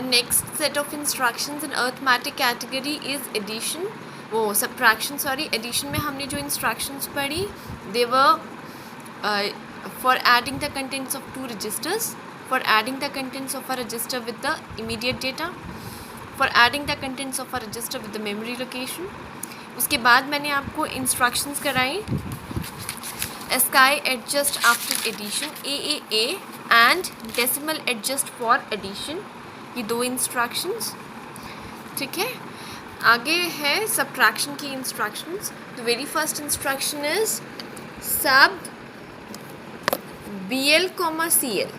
Next set of instructions in arithmetic category is addition. Subtraction, sorry. Addition में हमने जो instructions पढ़ी, they were for adding the contents of two registers, for adding the contents of a register with the immediate data, for adding the contents of a register with the memory location. उसके बाद मैंने आपको instructions कराई, ASCII adjust after addition, AAA and decimal adjust for addition, ये दो instructions. ठीक है, आगे है subtraction की instructions. The very first instruction is sub BL, CL.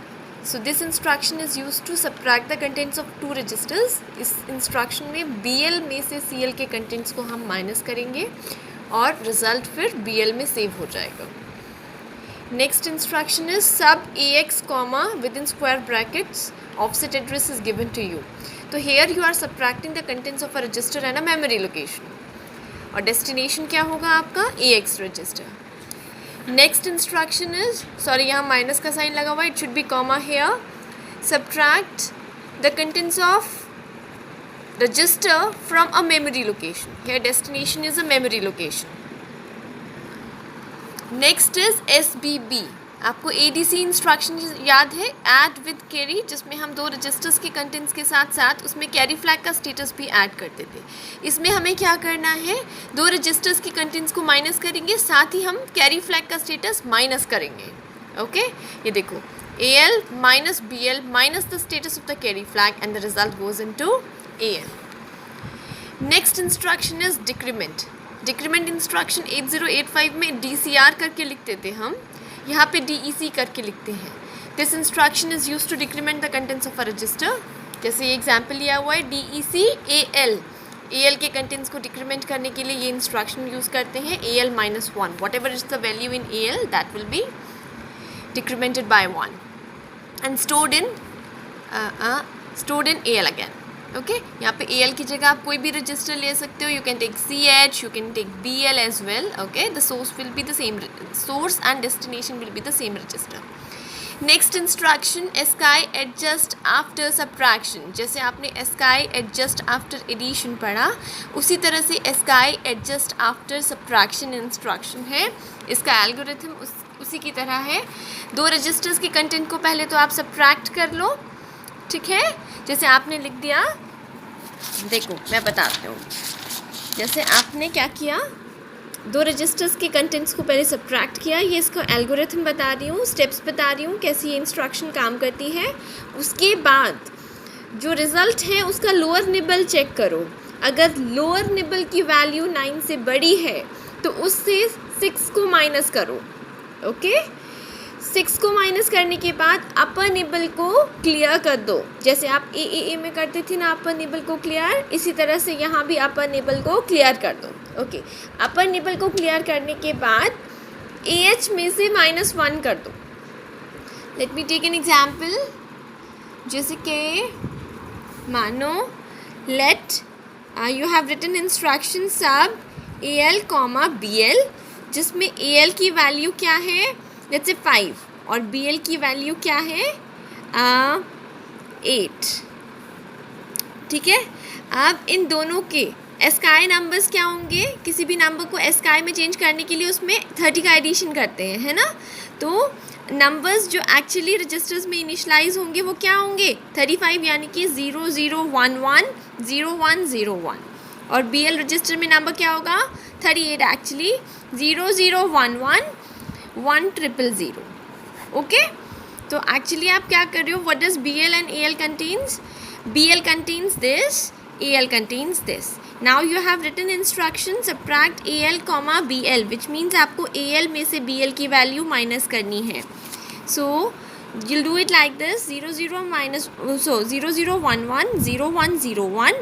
So this instruction is used to subtract the contents of two registers. इस instruction में BL में से CL के contents को हम minus करेंगे और result फिर BL में save हो जाएगा. Next instruction is sub AX, within square brackets offset address is given to you. So here you are subtracting the contents of a register and a memory location. और destination क्या होगा आपका AX register. Next instruction is, sorry यहाँ minus का sign लगा हुआ है, it should be comma here. Subtract the contents of register from a memory location. Here destination is a memory location. Next is SBB. आपको ADC instruction याद है, add with carry, जिसमें हम दो रजिस्टर्स के कंटेंट्स के साथ साथ उसमें कैरी फ्लैग का स्टेटस भी ऐड करते थे. इसमें हमें क्या करना है, दो रजिस्टर्स के कंटेंट्स को माइनस करेंगे, साथ ही हम कैरी फ्लैग का स्टेटस माइनस करेंगे. ओके, ये देखो AL minus BL minus the status of the carry flag and the result goes into AL. Next instruction is decrement. Decrement instruction 8085 में DCR करके लिखते थे हम, यहाँ पे DEC करके लिखते हैं. This instruction is use to decrement the contents of a register. जैसे ये एग्जाम्पल लिया हुआ है DEC AL, AL के कंटेंट्स को डिक्रीमेंट करने के लिए ये इंस्ट्रक्शन यूज़ करते हैं. AL -1, whatever is the value in AL that will be decremented by 1 and stored in AL again. Okay, यहाँ पे AL की जगह आप कोई भी रजिस्टर ले सकते हो. You can take CH, you can take BL as well. Okay, the source will be the same, source and destination will be the same register. Next instruction ASCII adjust after subtraction. जैसे आपने ASCII adjust after addition पढ़ा, उसी तरह से ASCII adjust after subtraction instruction है. इसका algorithm उसी की तरह है. दो रजिस्टर्स के कंटेंट को पहले तो आप सब्ट्रैक्ट कर लो. ठीक है, जैसे आपने लिख दिया, देखो मैं बताती हूँ. जैसे आपने क्या किया, दो रजिस्टर्स के कंटेंट्स को पहले सब्ट्रैक्ट किया. ये इसका एल्गोरिथम बता रही हूँ, स्टेप्स बता रही हूँ कैसे ये इंस्ट्रक्शन काम करती है. उसके बाद जो रिज़ल्ट है उसका लोअर निबल चेक करो. अगर लोअर निबल की वैल्यू 9 से बड़ी है तो उससे 6 को माइनस करो. ओके, 6 को माइनस करने के बाद अपर निबल को क्लियर कर दो. जैसे आप AAA में करते थे ना अपर निबल को क्लियर, इसी तरह से यहाँ भी अपर निबल को क्लियर कर दो. ओके, अपर निबल को क्लियर करने के बाद AH में से -1 कर दो. Let me take an example. जैसे कि मानो let you have written instruction sub AL, BL, जिसमें AL की वैल्यू क्या है, लेट्स से 5 और BL की वैल्यू क्या है 8. ठीक है, अब इन दोनों के ASCII नंबर्स क्या होंगे, किसी भी नंबर को ASCII में चेंज करने के लिए उसमें 30 का एडिशन करते हैं, है ना. तो नंबर्स जो एक्चुअली रजिस्टर्स में इनिशलाइज होंगे वो क्या होंगे 35, यानी कि 0011 0101. और BL रजिस्टर में नंबर क्या होगा 38, एक्चुअली 0011 1000. ओके, तो एक्चुअली आप क्या कर रहे हो, what does BL and AL contains. BL contains this, AL contains this. Now you have written instruction subtract AL, BL, which means आपको AL में से BL की वैल्यू माइनस करनी है. सो you'll do it like this, 0011 0101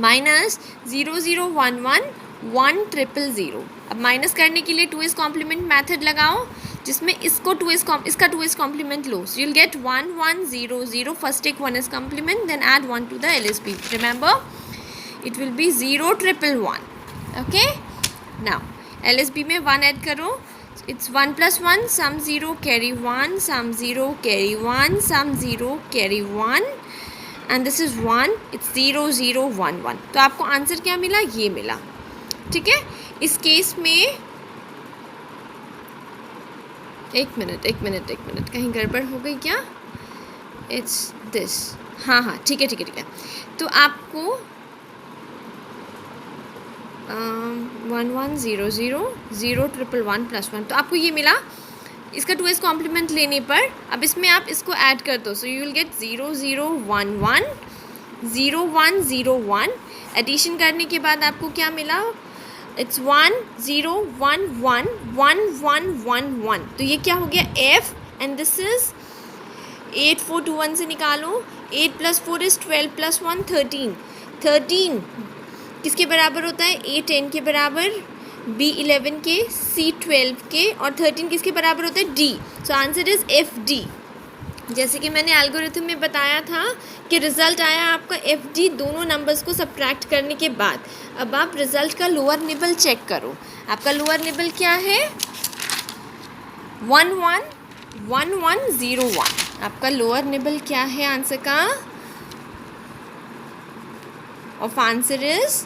minus 0011 1000. अब minus करने के लिए 2s कॉम्प्लीमेंट मैथड लगाओ, जिसमें इसको 2s कॉम्प्लीमेंट लो. So you'll get 1100. First take 1s complement, then add 1 to the LSB. Remember, it will be 0111. Okay, now LSB में 1 add करो. it's 1 plus 1, sum 0, carry 1, sum 0, carry 1, sum 0, carry 1, and this is 1, it's 0 0 1 1. तो आपको answer क्या मिला? ये मिला. ठीक है. इस केस में एक मिनट कहीं गड़बड़ हो गई क्या? It's this. हाँ ठीक है. तो आपको 1 1 0 0 0 1 1 प्लस 1, तो आपको ये मिला. इसका 2s कॉम्प्लीमेंट लेने पर अब इसमें आप इसको ऐड कर दो. So you will get 0 0 1 1 0 1 0 1. Addition करने के बाद आपको क्या मिला? इट्स 1 0 1 1 1 1 1 1. तो ये क्या हो गया? f, एंड दिस इज 8 4 2 1 से निकालो. 8 प्लस 4 इज 12 प्लस 1 13. 13 किसके बराबर होता है? A 10 के बराबर, B 11 के, C 12 के, और 13 किसके बराबर होता है? D. So answer is FD. जैसे कि मैंने एल्गोरिथम में बताया था कि रिज़ल्ट आया आपका FD दोनों नंबर्स को सब्ट्रैक्ट करने के बाद. अब आप रिज़ल्ट का लोअर निबल चेक करो. आपका लोअर निबल क्या है? 1 1 1 1 0 1. आपका लोअर निबल क्या है आंसर का? Of answer is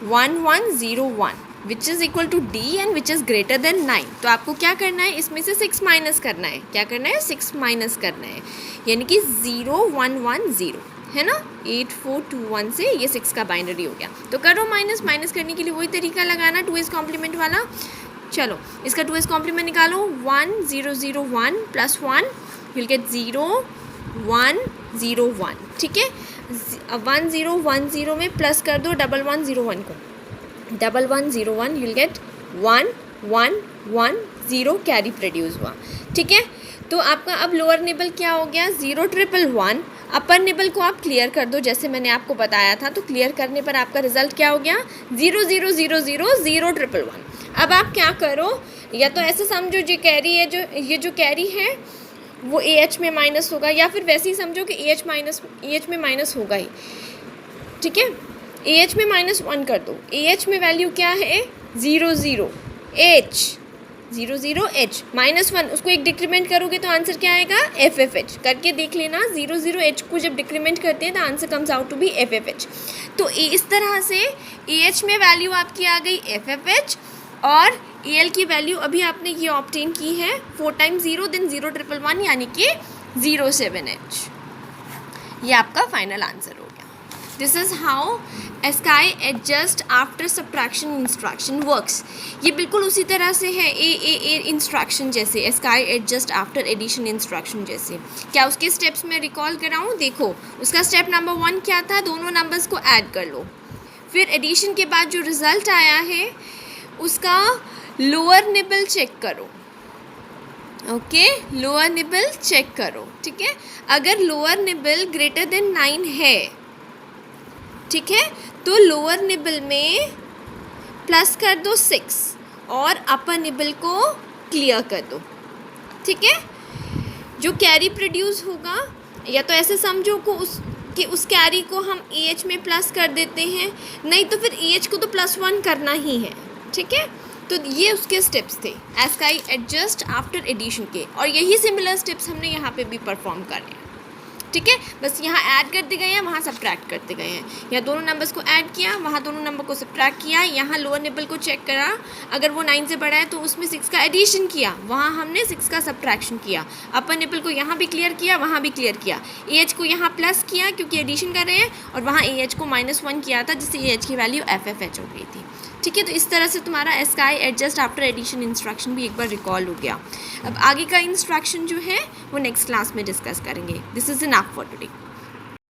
1 1 0 1, which is equal to D and which is greater than 9. तो आपको क्या करना है? इसमें से 6 माइनस करना है. क्या करना है? 6 माइनस करना है, यानी कि 0 1 1 0 है ना. 8 4 2 1 से ये 6 का बाइनरी हो गया. तो करो माइनस करने के लिए वही तरीका लगाना 2s कॉम्प्लीमेंट वाला. चलो इसका 2s कॉम्प्लीमेंट निकालो. 1 0 0 1 प्लस 1 विल गेट 0 1 0 1. ठीक है. 1 0 1 0 में प्लस कर दो 1 1 0 1 को. 1 1 0 1 you'll get 1 1 1 0 कैरी प्रोड्यूस हुआ. ठीक है. तो आपका अब लोअर निबल क्या हो गया? 0 1 1. अपर निबल को आप क्लियर कर दो जैसे मैंने आपको बताया था. तो क्लियर करने पर आपका रिजल्ट क्या हो गया? 0 0 0 0 0 1 1. अब आप क्या करो? या तो ऐसे समझो जो कैरी है, ये जो कैरी है वो AH में माइनस होगा, या फिर वैसे ही समझो कि AH में माइनस होगा ही. ठीक है. AH में -1 कर दो. AH में वैल्यू क्या है? 0 0 H 0 0 H -1. उसको एक डिक्रीमेंट करोगे तो आंसर क्या आएगा? FFH. करके देख लेना. 0 0 H को जब डिक्रीमेंट करते हैं तो answer comes out to be FFH. तो इस तरह से AH में वैल्यू आपकी आ गई FFH, और AL की वैल्यू अभी आपने ये ऑब्टेन की है 4 टाइम्स 0 देन 0 1 1 यानी कि 0 7 H. ये आपका फाइनल आंसर हो गया. This is how ASCII adjust after subtraction instruction works. ये बिल्कुल उसी तरह से है ए इंस्ट्रक्शन जैसे, ASCII adjust after addition instruction जैसे. क्या उसके स्टेप्स में रिकॉल कराऊँ? देखो उसका स्टेप नंबर 1 क्या था? दोनों नंबर्स को ऐड कर लो. फिर एडिशन के बाद जो रिज़ल्ट आया है उसका लोअर निबल चेक करो. ओके. लोअर निबल चेक करो. ठीक है. अगर लोअर निबल ग्रेटर देन 9 है, ठीक है, तो लोअर निबल में प्लस कर दो 6 और अपर निबल को क्लियर कर दो. ठीक है. जो कैरी प्रोड्यूस होगा, या तो ऐसे समझो कि उस कैरी को हम AH में प्लस कर देते हैं, नहीं तो फिर AH को तो +1 करना ही है. ठीक है. तो ये उसके स्टेप्स थे ASCII एडजस्ट आफ्टर एडिशन के, और यही सिमिलर स्टेप्स हमने यहाँ पे भी परफॉर्म कर रहे हैं. ठीक है. बस यहाँ ऐड करते गए हैं, वहाँ सब्ट्रैक्ट करते गए हैं. यहाँ दोनों नंबर्स को ऐड किया, वहाँ दोनों नंबर को सब्ट्रैक्ट किया. यहाँ लोअर निबल को चेक करा, अगर वो 9 से बड़ा है तो उसमें 6 का एडिशन किया, वहाँ हमने 6 का सब्ट्रैक्शन किया. अपर निबल को यहाँ भी क्लियर किया, वहाँ भी क्लियर किया. AH को यहाँ प्लस किया क्योंकि एडिशन कर रहे हैं, और वहाँ AH को -1 किया था जिससे AH की वैल्यू FFH हो गई थी. ठीक है. तो इस तरह से तुम्हारा ASCII adjust after addition instruction भी एक बार रिकॉल हो गया. अब आगे का इंस्ट्रक्शन जो है वो नेक्स्ट क्लास में डिस्कस करेंगे. This is enough for today.